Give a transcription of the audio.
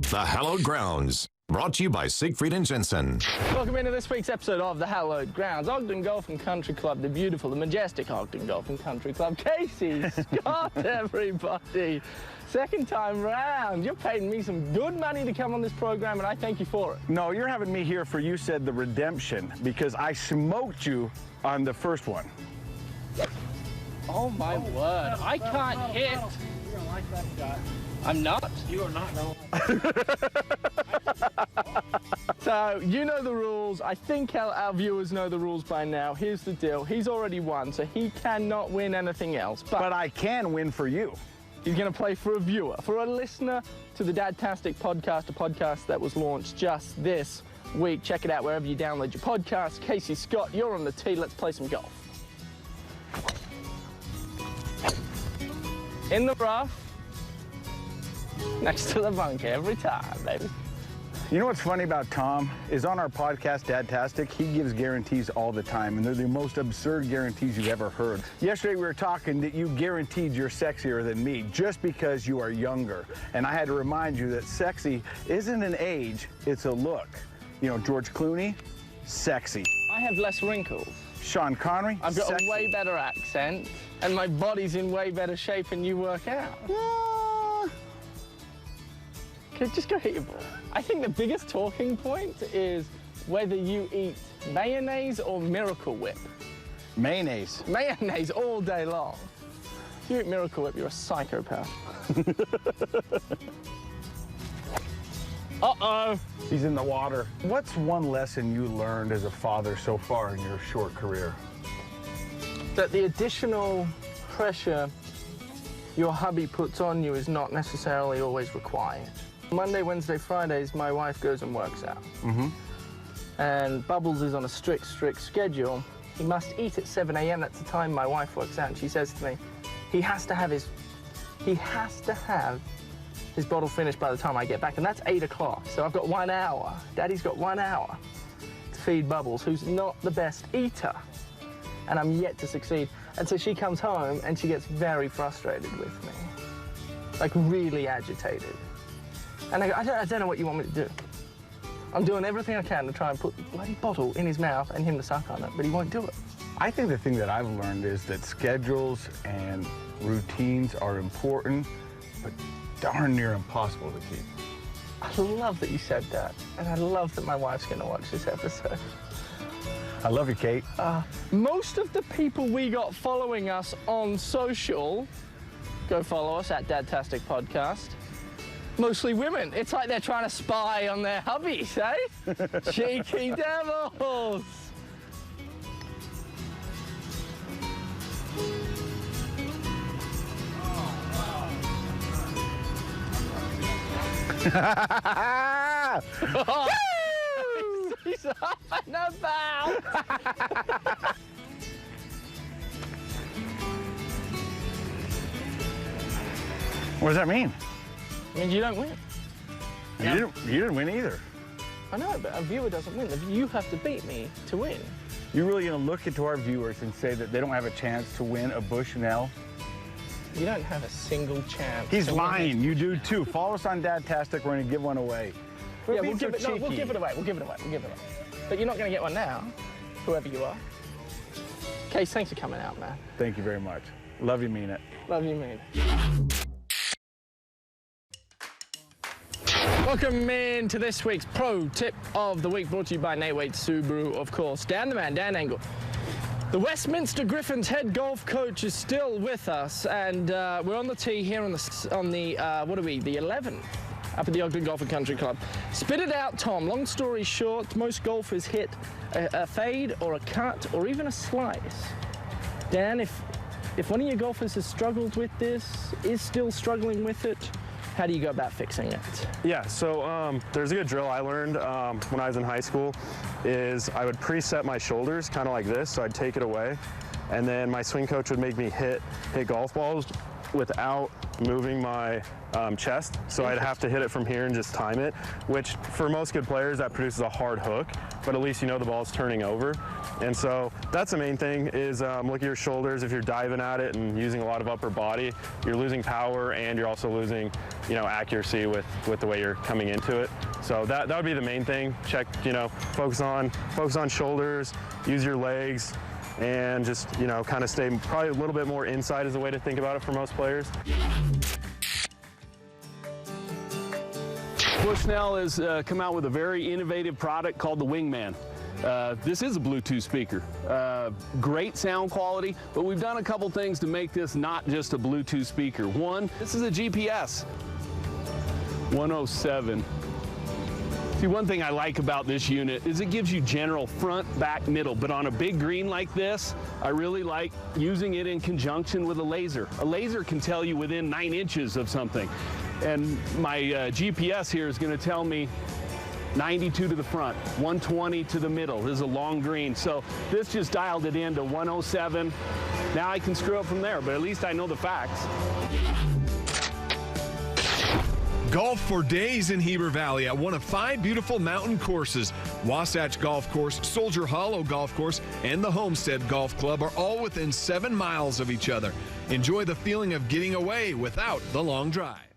The Hallowed Grounds, brought to you by Siegfried and Jensen. Welcome into this week's episode of the Hallowed Grounds. Ogden Golf and Country Club, the beautiful, the majestic Ogden Golf and Country Club. Casey, Scott, everybody. Second time round. You're paying me some good money to come on this program, and I thank you for it. No, you're having me here for, you said, the redemption, because I smoked you on the first one. Oh, my word. I can't hit. You don't like that shot. I'm not. You are not going. So, you know the rules. I think our viewers know the rules by now. Here's the deal. He's already won, so he cannot win anything else. But I can win for you. He's going to play for a viewer, for a listener to the Dadtastic podcast, a podcast that was launched just this week. Check it out wherever you download your podcast. Casey, Scott, you're on the tee. Let's play some golf. In the rough, next to the bunker every time, baby. You know what's funny about Tom is on our podcast, Dadtastic, he gives guarantees all the time, and they're the most absurd guarantees you've ever heard. Yesterday we were talking that you guaranteed you're sexier than me just because you are younger. And I had to remind you that sexy isn't an age, it's a look. You know, George Clooney, sexy. I have less wrinkles. Sean Connery, I've got sexy. a way better accent, and my body's in way better shape than you work out. Okay, just go hit your ball. I think the biggest talking point is whether you eat mayonnaise or Miracle Whip. Mayonnaise. Mayonnaise all day long. If you eat Miracle Whip, you're a psychopath. Uh-oh. He's in the water. What's one lesson you learned as a father so far in your short career? That the additional pressure your hubby puts on you is not necessarily always required. Monday, Wednesday, Fridays, my wife goes and works out. And Bubbles is on a strict schedule. He must eat at 7 a.m. That's the time my wife works out. And she says to me, he has to have his bottle finished by the time I get back. And that's 8 o'clock. So I've got 1 hour. Daddy's got 1 hour to feed Bubbles, who's not the best eater. And I'm yet to succeed. And so she comes home and she gets very frustrated with me. Like really agitated. And I don't know what you want me to do. I'm doing everything I can to try and put the bloody bottle in his mouth and him to suck on it, but he won't do it. I think the thing that I've learned is that schedules and routines are important, but darn near impossible to keep. I love that you said that, and I love that my wife's going to watch this episode. I love you, Kate. Most of the people we got following us on social, go follow us at Dadtastic Podcast. Mostly women. It's like they're trying to spy on their hubbies, eh? Cheeky devils. He's up and about. What does that mean? I mean, you don't win. You didn't win either. I know, but a viewer doesn't win. You have to beat me to win. You're really going to look into our viewers and say that they don't have a chance to win a Bushnell? You don't have a single chance. He's lying. You do too. Follow us on Dadtastic. We're going to give one away. Yeah, we'll give it away. We'll give it away. But you're not going to get one now, whoever you are. Case, thanks for coming out, man. Thank you very much. Love you, mean it. Love you, mean it. Welcome in to this week's Pro Tip of the Week, brought to you by Nate Wade Subaru, of course. Dan the man, Dan Engel. The Westminster Griffins head golf coach is still with us, and we're on the tee here on the what are we, the 11, up at the Ogden Golf and Country Club. Spit it out, Tom. Long story short, most golfers hit a fade or a cut or even a slice. Dan, if one of your golfers has struggled with this, is still struggling with it, how do you go about fixing it? Yeah, so there's a good drill I learned when I was in high school is I would preset my shoulders kind of like this, so I'd take it away, and then my swing coach would make me hit golf balls without moving my chest, so I'd have to hit it from here and just time it, which for most good players that produces a hard hook, but at least you know the ball's turning over. And so that's the main thing is look at your shoulders. If you're diving at it and using a lot of upper body, you're losing power and you're also losing, you know, accuracy with the way you're coming into it. So that would be the main thing. Check, you know, focus on shoulders, use your legs, and just, you know, kind of stay probably a little bit more inside is the way to think about it for most players. Bushnell has come out with a very innovative product called the Wingman. This is a Bluetooth speaker. Great sound quality, but we've done a couple things to make this not just a Bluetooth speaker. One, this is a GPS. 107. See, one thing I like about this unit is it gives you general front, back, middle, but on a big green like this, I really like using it in conjunction with a laser. A laser can tell you within 9 inches of something. And my GPS here is going to tell me 92 to the front, 120 to the middle. This is a long green. So this just dialed it into 107. Now I can screw up from there, but at least I know the facts. Golf for days in Heber Valley at one of 5 beautiful mountain courses. Wasatch Golf Course, Soldier Hollow Golf Course, and the Homestead Golf Club are all within 7 miles of each other. Enjoy the feeling of getting away without the long drive.